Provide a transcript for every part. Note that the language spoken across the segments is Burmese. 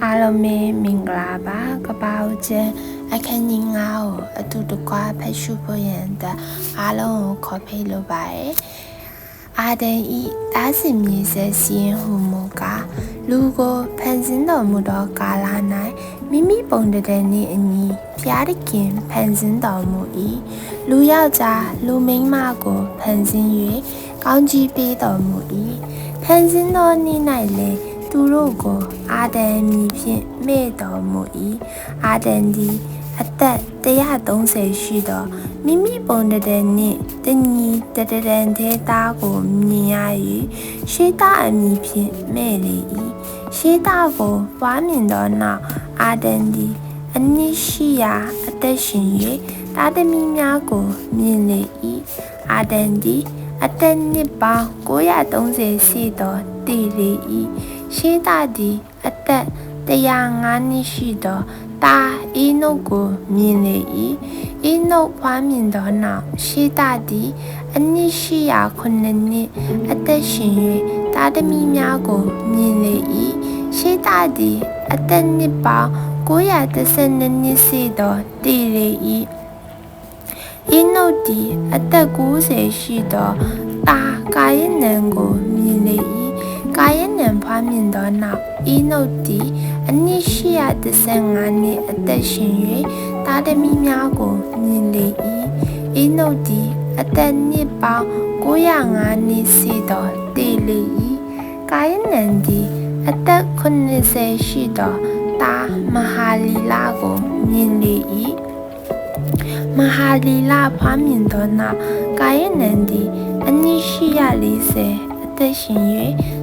အားလုံးပဲမင်္ဂလာပါကပ္ပဦးကျင်းအခန်းကြီး9ကိုအတူတကွဖတ်ရှုဖို့ရန်အတွက်အားလုံးကိုခေါ်ဖိတ်လိုပါတယ်အာဒန်ဤသားစင်မြေဆက်စီရင်ဟူမူကားလူကိုဖန်ဆင်းတော်မူသောကာလ၌မိမိပုံတည်းနှင့်အညီဖျားတခင်ဖန်ဆင်းတော်မူ၏လူယောက်ျားလူမိန်းမကိုဖန်ဆင်း၍ကောင်းကြီးပေးတော်မူ၏ဖန်ဆင်းသောနေ့၌လည်းသူတို့ကိုအာဒန်မည်ဖြင့်မေ့တော်မူ၏အာဒန်သည်အသက်130ရှိသောမိမိပုံတည်းနှင့်တညီတတရန်သေးသားကိုမြင်ရ၍ရှေးသားအမည်ဖြင့်မဲ့လေ၏ရှေးသားကိုပွားမြင်သောနောက်အာဒန်သည်အနှစ်ရှိရာအသက်ရှင်၍သားသမီးများကိုမြင်လေ၏အာဒန်သည်အသက်နှစ်ပေါင်း930ရှိသောတည်လေ၏ရှေးသားသည်အသက်105နှစ်ရှိသောသားအေနုတ်ကိုမြင်လေ၏အေနုတ်ဖွားမြင်သောနောက်ရှေးသားသည်အနှစ်ရှိရာ9နှစ်အသက်ရှင်၍သားသမီးများကိုမြင်လေ၏ရှေးသားသည်အသက်နှစ်ပေါင်း912နှစ်ရှိသောတည်လေ၏အေနုတ်သည်အသက်90ရှိသောသားကာယနန်ကိုမြင်လေ၏ကာယနန်ဖွားမြင်သောနောက်အေနုတ်သည်အနှစ်815နှစ်အသက်ရှင်၍သားသမီးများကိုမြင်လေ၏အေနုတ်သည်အသက်နှစ်ပေါင်း905နှစ်ရှိသောတည်လေ၏ကာယနန်သည်အသက်80ရှိသောသားမဟာလီလကိုမြင်လေ၏မဟာလီလဖွားမြင်သောနောက်ကာယနန်သည်အနှစ်840အသက်ရှင်၍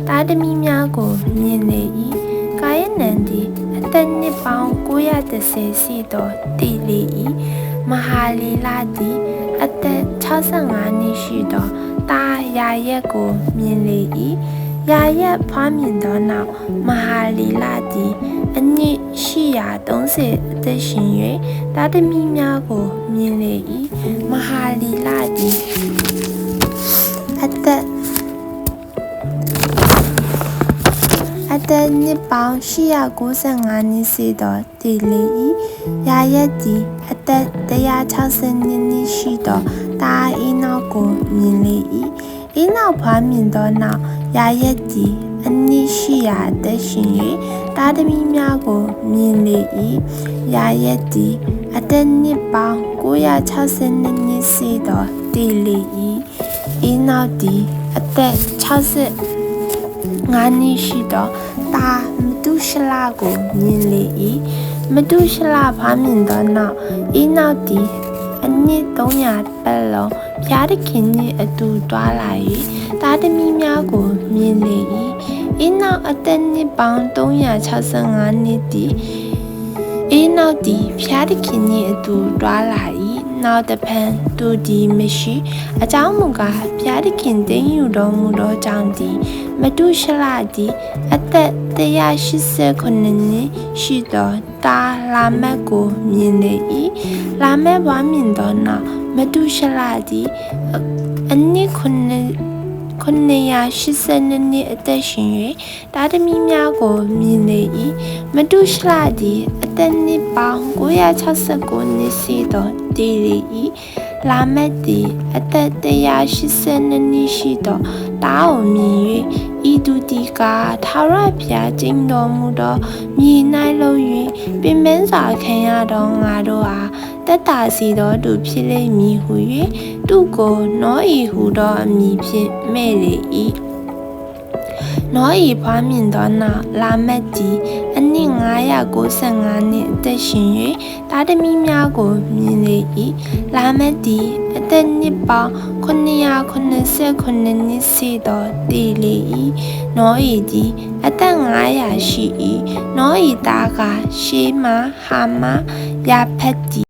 သားသမီးများကိုမြင်လေ၏ကာယနန်သည်အသက်နှစ်ပေါင်း930ရှိသောတည်လေ၏မဟာလီလသည်အသက်65နှစ်ရှိသောသားယာရက်ကိုမြင်လေ၏ယာရက်ဖွားမြင်သောနောက်မဟာလီလသည်အနှစ်830အသက်ရှင်၍သားသမီးများကိုမြင်လေ၏မဟာလီလသည်အသက်နှစ်ပေါင်း895နှစ်ရှိသောတည်လေ၏ယာရက်သည်အသက်162နှစ်ရှိသောသားအေနောက်ကိုမြင်လေ၏အေနောက်ဖွားမြင်သောနောက်ယာရက်သည်အနှစ်800အသက်ရှင်၍သားသမီးများကိုမြင်လေ၏ယာရက်သည်အသက်နှစ်ပေါင်း962နှစ်ရှိသောတည်လေ၏အေနောက်သည်အသက်65နှစ်ရှိသောသားမတုရှလကိုမြင်လေ၏မတုရှလဖွားမြင်သောနောက်အေနောက်သည်အနှစ်300ပတ်လုံးဖျားသခင်နှင့်အတူတွားလာ၍သားသမီးများကိုမြင်လေ၏အေနောက်အသက်နှစ်ပေါင်း365နှစ်သည်အေနောက်သည်ဖျားသခင်နှင့်အတူတွားလာ၏နောက်တဖန်သူသည်မရှိအကြောင်းမူကားဖျားသခင်သိမ်းယူတော်မူသောကြောင့်သည်မတုရှလသည်အသက်189နှစ်ရှိသောသားလာမက်ကိုမြင်လေ၏လာမက်ပွားမြင်သောနောက်မတုရှလသည်အနှစ်982နှစ်အသက်ရှင်၍သားသမီးများကိုမြင်လေ၏မတုရှလသည်အသက်နှစ်ပေါင်း969နှစ်ရှိသောတည်လေ၏လာမက်သည်အသက်182နှစ်ရှိသောသားကိုမြင်၍ဤသူသည်ကထာဝရဘုရားကျင့်တော်မူသောမြေ၌လုံး၍ပင်ပန်းစွာခံရသောငါတို့အားတက်တာစီသောသူဖြစ်လိမ့်မည်ဟု၍သူကိုနောဤဟုသောအမည်ဖြင့်မဲ့လေ၏နောဤဖွားမြင်သောနောက်လာမက်သည်အနှစ်995နှစ်အသက်ရှင်၍သားသမီးများကိုမြင်လေ၏လာမက်သည်အသက်နှစ်ပေါင်း989နှစ်ရှိသောတည်လေ၏နောဤသည်အသက်900ရှိ၏နောဤသားကရှေမဟာမယာဖက်